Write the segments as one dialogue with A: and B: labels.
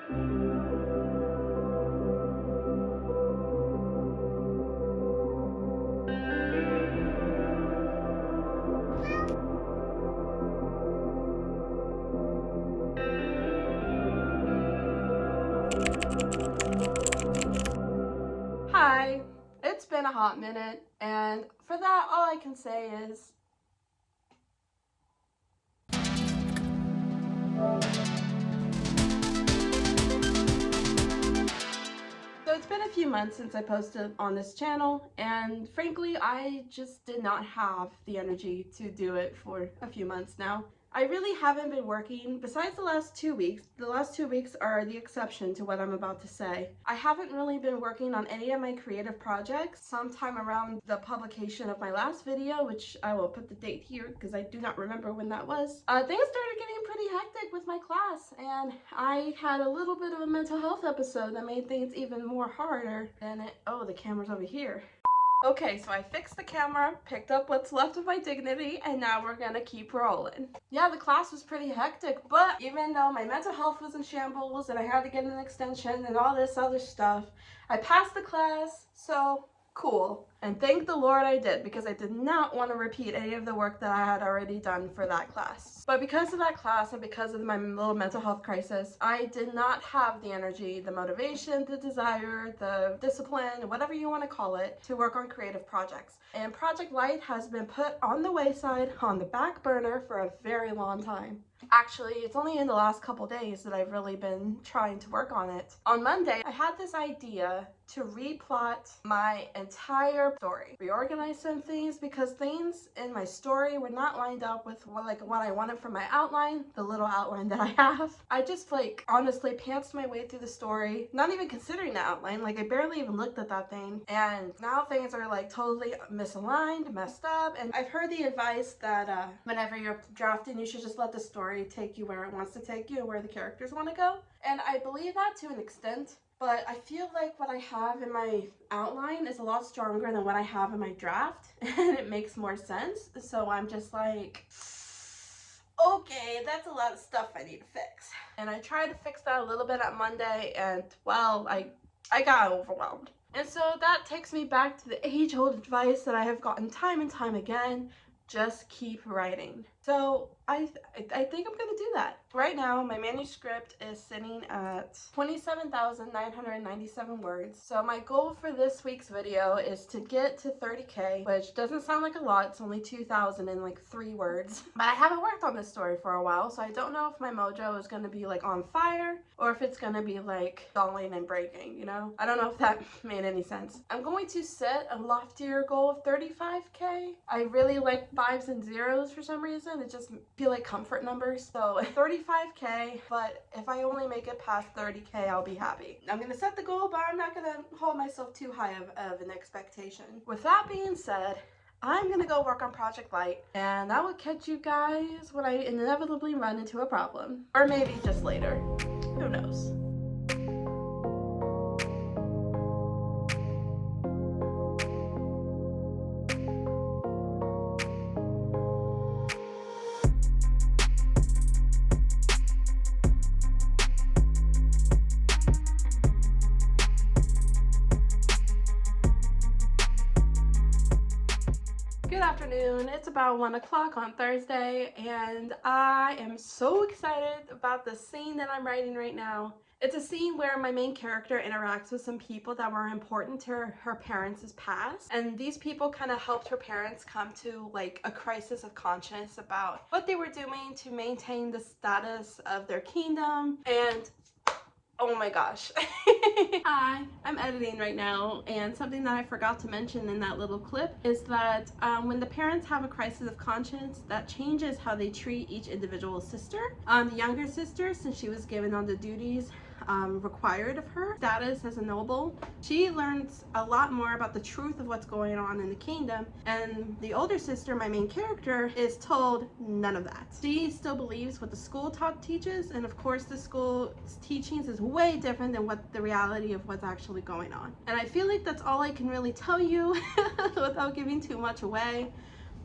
A: Hi, it's been a hot minute, and for that, all I can say is so it's been a few months since I posted on this channel, and frankly, I just did not have the energy to do it for a few months now. I really haven't been working besides the last 2 weeks. The last 2 weeks are the exception to what I'm about to say. I haven't really been working on any of my creative projects. Sometime around the publication of my last video, which I will put the date here because I do not remember when that was, things started getting pretty hectic with my class, and I had a little bit of a mental health episode that made things even more harder than it. Oh, the camera's over here. Okay, so I fixed the camera, picked up what's left of my dignity, and now we're gonna keep rolling. Yeah, the class was pretty hectic, but even though my mental health was in shambles and I had to get an extension and all this other stuff, I passed the class, so cool. And thank the Lord I did, because I did not want to repeat any of the work that I had already done for that class. But because of that class and because of my little mental health crisis, I did not have the energy, the motivation, the desire, the discipline, whatever you want to call it, to work on creative projects. And Project Light has been put on the wayside, on the back burner for a very long time. Actually, it's only in the last couple days that I've really been trying to work on it. On Monday, I had this idea to replot my entire story, reorganize some things, because things in my story were not lined up with what I wanted from my outline, the little outline that I have. I just honestly pantsed my way through the story, not even considering the outline. I barely even looked at that thing, and now things are totally misaligned, messed up. And I've heard the advice that whenever you're drafting, you should just let the story take you where it wants to take you and where the characters want to go. And I believe that to an extent, but I feel like what I have in my outline is a lot stronger than what I have in my draft, and it makes more sense. So I'm just like, okay, that's a lot of stuff I need to fix. And I tried to fix that a little bit on Monday, and well, I got overwhelmed. And so that takes me back to the age-old advice that I have gotten time and time again: just keep writing. So I think I'm gonna do that. Right now, my manuscript is sitting at 27,997 words. So my goal for this week's video is to get to 30K, which doesn't sound like a lot. It's only 2,000 in 3 words. But I haven't worked on this story for a while, so I don't know if my mojo is gonna be on fire or if it's gonna be stalling and breaking, you know? I don't know if that made any sense. I'm going to set a loftier goal of 35K. I really like 5s and 0s for some reason. It just feel like comfort numbers. So 35K, but if I only make it past 30K, I'll be happy. I'm gonna set the goal, but I'm not gonna hold myself too high of an expectation. With that being said, I'm gonna go work on Project Light, and I will catch you guys when I inevitably run into a problem. Or maybe just later. Who knows? Good afternoon. It's about 1 o'clock on Thursday, and I am so excited about the scene that I'm writing right now. It's a scene where my main character interacts with some people that were important to her parents' past, and these people kind of helped her parents come to a crisis of conscience about what they were doing to maintain the status of their kingdom. And oh my gosh. Hi, I'm editing right now, and something that I forgot to mention in that little clip is that when the parents have a crisis of conscience, that changes how they treat each individual sister. The younger sister, since she was given all the duties required of her status as a noble, she learns a lot more about the truth of what's going on in the kingdom, and the older sister, my main character, is told none of that. She still believes what the school teaches, and of course the school's teachings is way different than what the reality of what's actually going on. And I feel like that's all I can really tell you without giving too much away.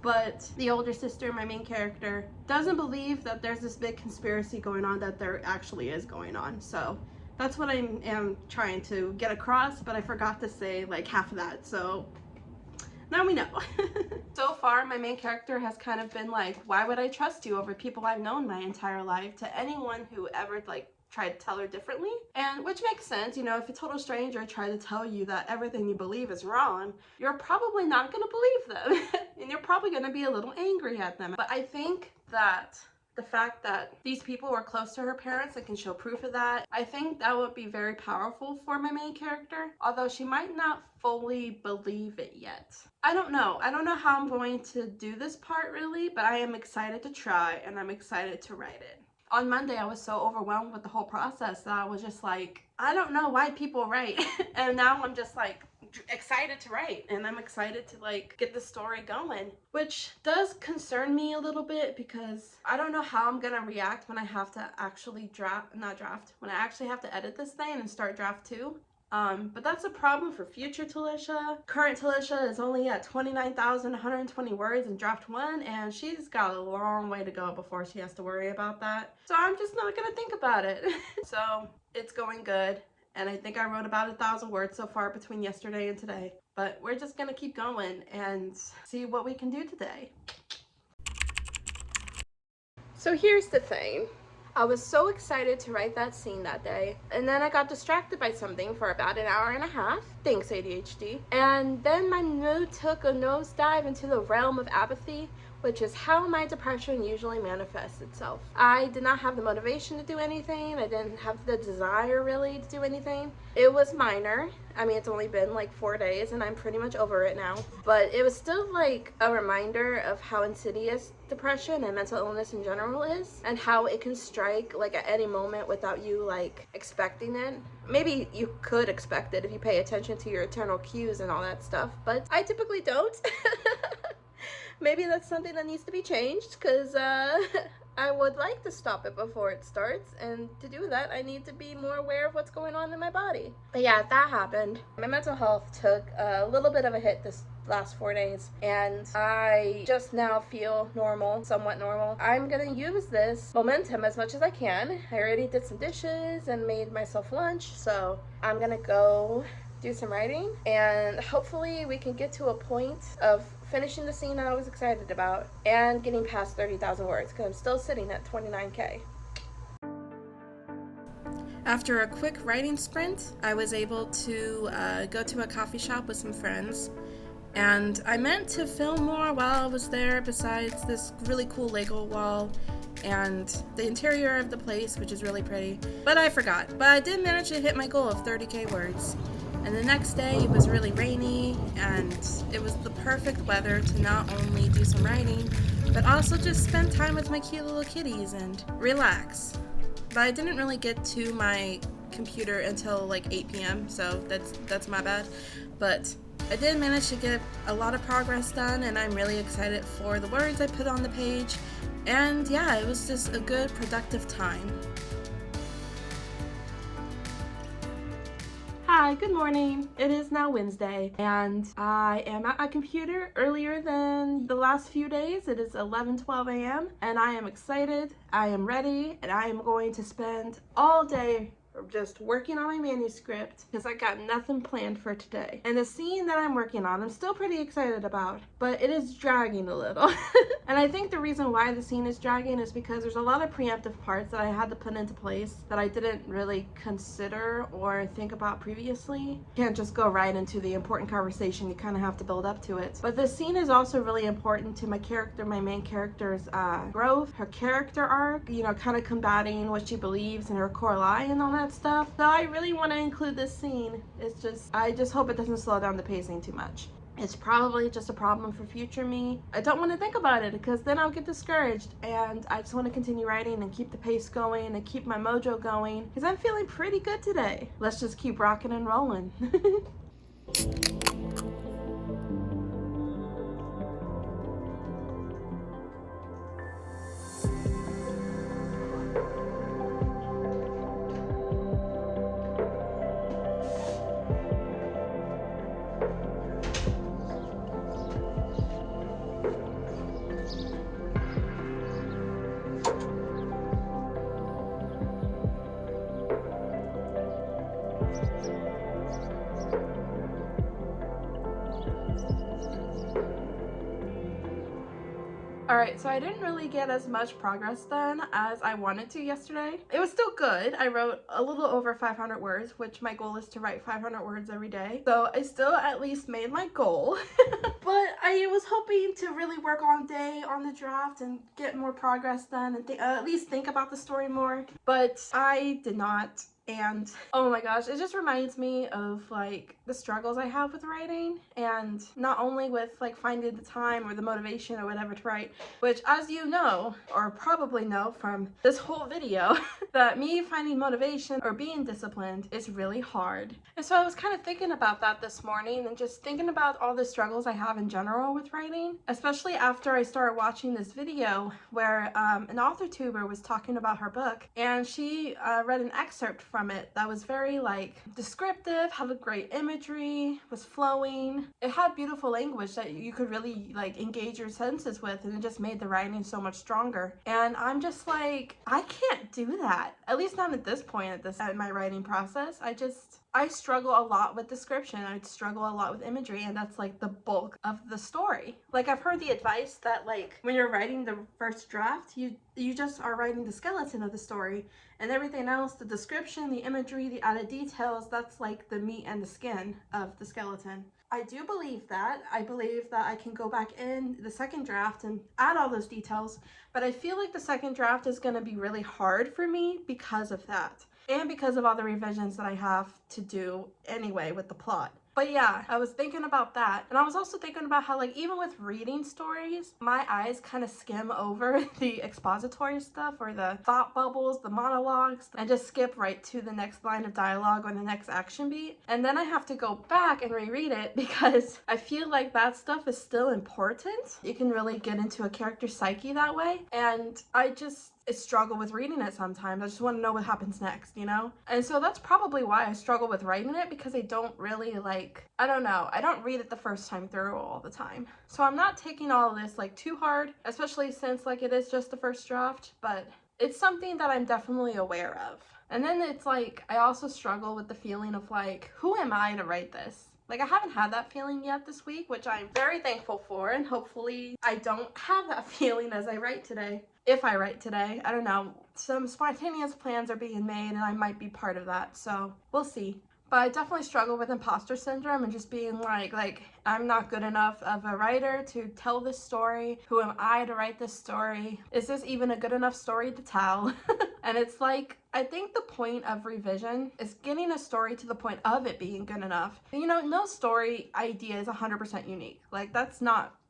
A: But the older sister, my main character, doesn't believe that there's this big conspiracy going on that there actually is going on. So That's what I am trying to get across, but I forgot to say like half of that, so now we know. So far, my main character has kind of been like, why would I trust you over people I've known my entire life, to anyone who ever like tried to tell her differently. And which makes sense, you know, if a total stranger tried to tell you that everything you believe is wrong, you're probably not going to believe them. And you're probably going to be a little angry at them. But I think that the fact that these people were close to her parents and can show proof of that, I think that would be very powerful for my main character, although she might not fully believe it yet. I don't know how I'm going to do this part really, but I am excited to try, and I'm excited to write it. On Monday, I was so overwhelmed with the whole process that I was just like, I don't know why people write. And now I'm just like excited to write, and I'm excited to like get the story going, which does concern me a little bit because I don't know how I'm gonna react when I have to actually when I actually have to edit this thing and start draft 2. But that's a problem for future Talisha. Current Talisha is only at 29,120 words in draft 1, and she's got a long way to go before she has to worry about that. So I'm just not gonna think about it. So it's going good, and I think I wrote about 1,000 words so far between yesterday and today. But we're just gonna keep going and see what we can do today. So here's the thing. I was so excited to write that scene that day, and then I got distracted by something for about an hour and a half. Thanks, ADHD. And then my mood took a nosedive into the realm of apathy, which is how my depression usually manifests itself. I did not have the motivation to do anything. I didn't have the desire really to do anything. It was minor. I mean, it's only been like 4 days and I'm pretty much over it now. But it was still like a reminder of how insidious depression and mental illness in general is, and how it can strike like at any moment without you like expecting it. Maybe you could expect it if you pay attention to your internal cues and all that stuff, but I typically don't. Maybe that's something that needs to be changed, because I would like to stop it before it starts, and to do that I need to be more aware of what's going on in my body. But yeah, that happened. My mental health took a little bit of a hit this last 4 days, and I just now feel normal, somewhat normal. I'm gonna use this momentum as much as I can. I already did some dishes and made myself lunch, so I'm gonna go do some writing, and hopefully we can get to a point of finishing the scene I was excited about and getting past 30,000 words, because I'm still sitting at 29K. After a quick writing sprint, I was able to go to a coffee shop with some friends, and I meant to film more while I was there besides this really cool Lego wall and the interior of the place, which is really pretty, but I forgot. But I did manage to hit my goal of 30K words. And the next day it was really rainy, and it was the perfect weather to not only do some writing, but also just spend time with my cute little kitties and relax. But I didn't really get to my computer until like 8 p.m., so that's my bad. But I did manage to get a lot of progress done, and I'm really excited for the words I put on the page. And yeah, it was just a good, productive time. Hi, good morning. It is now Wednesday, and I am at my computer earlier than the last few days. It is 11:12 a.m. and I am excited, I am ready, and I am going to spend all day just working on my manuscript because I got nothing planned for today. And the scene that I'm working on, I'm still pretty excited about, but it is dragging a little. And I think the reason why the scene is dragging is because there's a lot of preemptive parts that I had to put into place that I didn't really consider or think about previously. You can't just go right into the important conversation, you kind of have to build up to it. But this scene is also really important to my character, my main character's growth, her character arc, you know, kind of combating what she believes and her core lie and all that stuff. So I really want to include this scene. It's just, I just hope it doesn't slow down the pacing too much. It's probably just a problem for future me. I don't want to think about it because then I'll get discouraged, and I just want to continue writing and keep the pace going and keep my mojo going because I'm feeling pretty good today. Let's just keep rocking and rolling. Alright, so I didn't really get as much progress done as I wanted to yesterday. It was still good. I wrote a little over 500 words, which my goal is to write 500 words every day. So I still at least made my goal. But I was hoping to really work all day on the draft and get more progress done and at least think about the story more. But I did not. And oh my gosh, it just reminds me of like the struggles I have with writing, and not only with like finding the time or the motivation or whatever to write, which, as you know, or probably know from this whole video, that me finding motivation or being disciplined is really hard. And so I was kind of thinking about that this morning and just thinking about all the struggles I have in general with writing, especially after I started watching this video where an author tuber was talking about her book, and she read an excerpt from it that was very like descriptive, had a great imagery, was flowing. It had beautiful language that you could really like engage your senses with, and it just made the writing so much stronger. And I'm just like, I can't do that, at least not at this point at my writing process. I struggle a lot with description. I struggle a lot with imagery, and that's like the bulk of the story. Like, I've heard the advice that like when you're writing the first draft, you just are writing the skeleton of the story, and everything else, the description, the imagery, the added details, that's like the meat and the skin of the skeleton. I do believe that. I believe that I can go back in the second draft and add all those details, but I feel like the second draft is going to be really hard for me because of that, and because of all the revisions that I have to do anyway with the plot. But yeah, I was thinking about that, and I was also thinking about how like even with reading stories, my eyes kind of skim over the expository stuff or the thought bubbles, the monologues, and just skip right to the next line of dialogue or the next action beat. And then I have to go back and reread it because I feel like that stuff is still important. You can really get into a character's psyche that way, and I struggle with reading it sometimes. I just want to know what happens next, you know? And so that's probably why I struggle with writing it, because I don't really like, I don't know, I don't read it the first time through all the time. So I'm not taking all of this like too hard, especially since like it is just the first draft, but it's something that I'm definitely aware of. And then it's like, I also struggle with the feeling of like, who am I to write this? Like, I haven't had that feeling yet this week, which I'm very thankful for, and hopefully I don't have that feeling as I write today. If I write today, I don't know. Some spontaneous plans are being made, and I might be part of that, so we'll see. But I definitely struggle with imposter syndrome and just being like I'm not good enough of a writer to tell this story. Who am I to write this story? Is this even a good enough story to tell? And it's like, I think the point of revision is getting a story to the point of it being good enough. You know, no story idea is 100% unique. Like,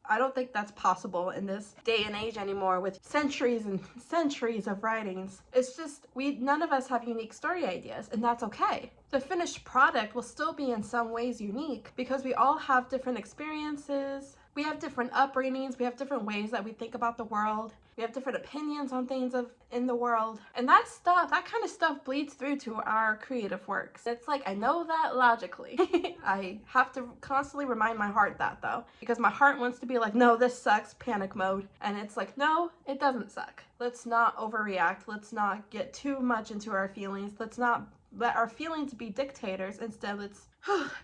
A: I don't think that's possible in this day and age anymore with centuries and centuries of writings. It's just, none of us have unique story ideas, and that's okay. The finished product will still be in some ways unique because we all have different experiences, we have different upbringings, we have different ways that we think about the world, we have different opinions on things in the world, and that kind of stuff bleeds through to our creative works. It's like, I know that logically. I have to constantly remind my heart that though, because my heart wants to be like, no, this sucks, panic mode, and it's like, no, it doesn't suck. Let's not overreact. Let's not get too much into our feelings. Let's not let our feelings be dictators. Instead, let's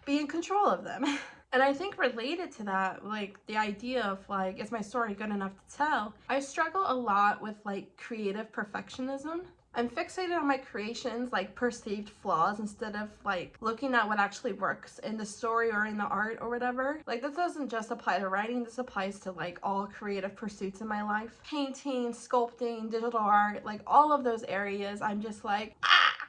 A: be in control of them. And I think related to that, like the idea of like, is my story good enough to tell? I struggle a lot with like creative perfectionism. I'm fixated on my creations, like perceived flaws, instead of like looking at what actually works in the story or in the art or whatever. Like, this doesn't just apply to writing, this applies to like all creative pursuits in my life. Painting, sculpting, digital art, like all of those areas, I'm just like,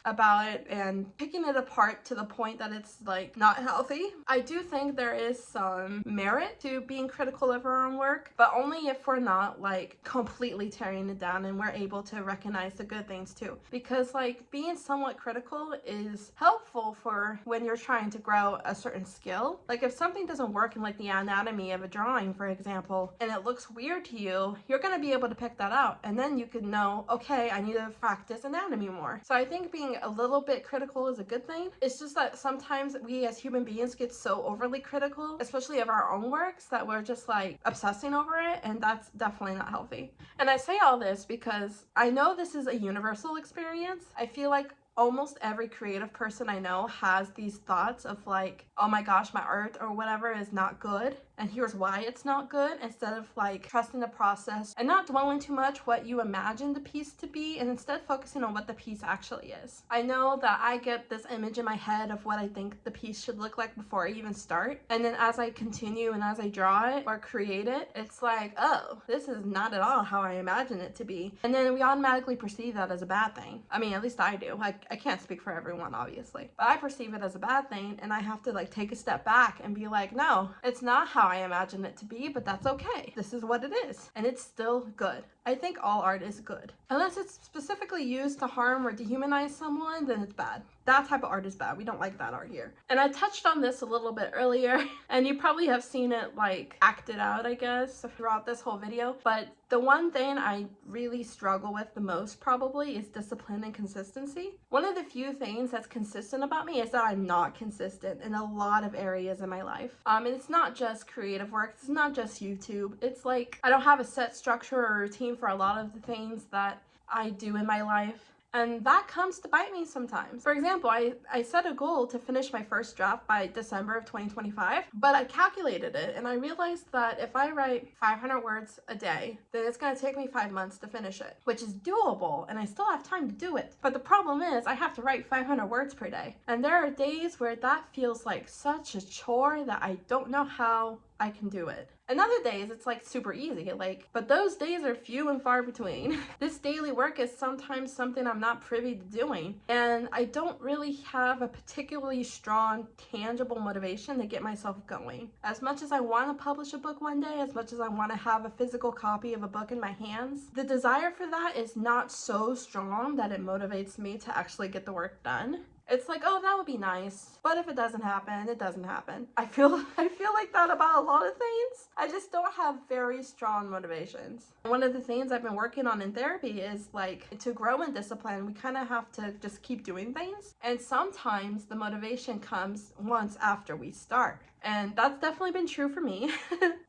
A: about it and picking it apart to the point that it's like not healthy. I do think there is some merit to being critical of our own work, but only if we're not like completely tearing it down and we're able to recognize the good things too. Because like being somewhat critical is helpful for when you're trying to grow a certain skill. Like if something doesn't work in like the anatomy of a drawing, for example, and it looks weird to you, you're going to be able to pick that out, and then you can know, okay, I need to practice anatomy more. So I think being a little bit critical is a good thing. It's just that sometimes we as human beings get so overly critical, especially of our own works, that we're just like obsessing over it, and that's definitely not healthy. And I say all this because I know this is a universal experience. I feel like almost every creative person I know has these thoughts of like, oh my gosh, my art or whatever is not good, and here's why it's not good, instead of like trusting the process and not dwelling too much what you imagine the piece to be, and instead focusing on what the piece actually is. I know that I get this image in my head of what I think the piece should look like before I even start, and then as I continue and as I draw it or create it, it's like, oh, this is not at all how I imagine it to be, and then we automatically perceive that as a bad thing. I mean, at least I do. I can't speak for everyone, obviously, but I perceive it as a bad thing, and I have to like take a step back and be like, no, it's not how I imagine it to be, but that's okay. This is what it is, and it's still good. I think all art is good. Unless it's specifically used to harm or dehumanize someone, then it's bad. That type of art is bad. We don't like that art here. And I touched on this a little bit earlier, and you probably have seen it like acted out, I guess, throughout this whole video. But the one thing I really struggle with the most probably is discipline and consistency. One of the few things that's consistent about me is that I'm not consistent in a lot of areas in my life. And it's not just creative work. It's not just YouTube. It's like I don't have a set structure or routine for a lot of the things that I do in my life. And that comes to bite me sometimes. For example, I set a goal to finish my first draft by December of 2025, but I calculated it and I realized that if I write 500 words a day, then it's gonna take me 5 months to finish it, which is doable and I still have time to do it. But the problem is I have to write 500 words per day. And there are days where that feels like such a chore that I don't know how I can do it. And other days it's like super easy, but those days are few and far between. This daily work is sometimes something I'm not privy to doing, and I don't really have a particularly strong, tangible motivation to get myself going. As much as I want to publish a book one day, as much as I want to have a physical copy of a book in my hands, the desire for that is not so strong that it motivates me to actually get the work done. It's like, oh, that would be nice, but if it doesn't happen, it doesn't happen. I feel like that about a lot of things. I just don't have very strong motivations. One of the things I've been working on in therapy is like, to grow in discipline, we kind of have to just keep doing things. And sometimes the motivation comes once after we start. And that's definitely been true for me.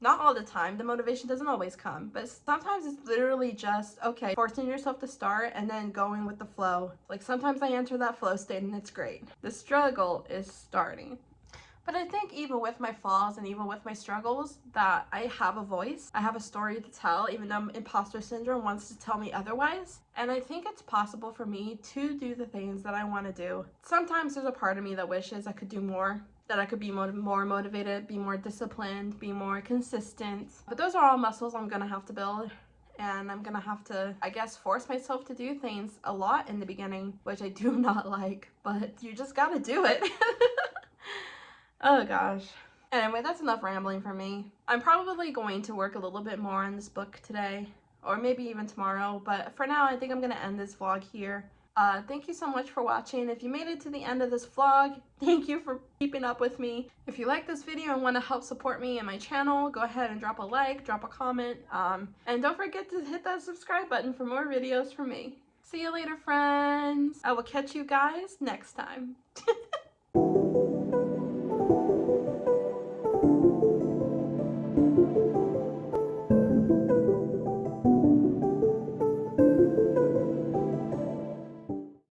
A: Not all the time, the motivation doesn't always come, but sometimes it's literally just, okay, forcing yourself to start and then going with the flow. Like sometimes I enter that flow state and it's great. The struggle is starting. But I think even with my flaws and even with my struggles, that I have a voice. I have a story to tell, even though imposter syndrome wants to tell me otherwise. And I think it's possible for me to do the things that I want to do. Sometimes there's a part of me that wishes I could do more, that I could be more motivated, be more disciplined, be more consistent. But those are all muscles I'm gonna have to build. And I'm gonna have to, I guess, force myself to do things a lot in the beginning, which I do not like, but you just gotta do it. Oh gosh. Anyway, that's enough rambling for me. I'm probably going to work a little bit more on this book today, or maybe even tomorrow, but for now I think I'm gonna end this vlog here. Thank you so much for watching. If you made it to the end of this vlog, thank you for keeping up with me. If you like this video and want to help support me and my channel, go ahead and drop a like, drop a comment, and don't forget to hit that subscribe button for more videos from me. See you later, friends. I will catch you guys next time.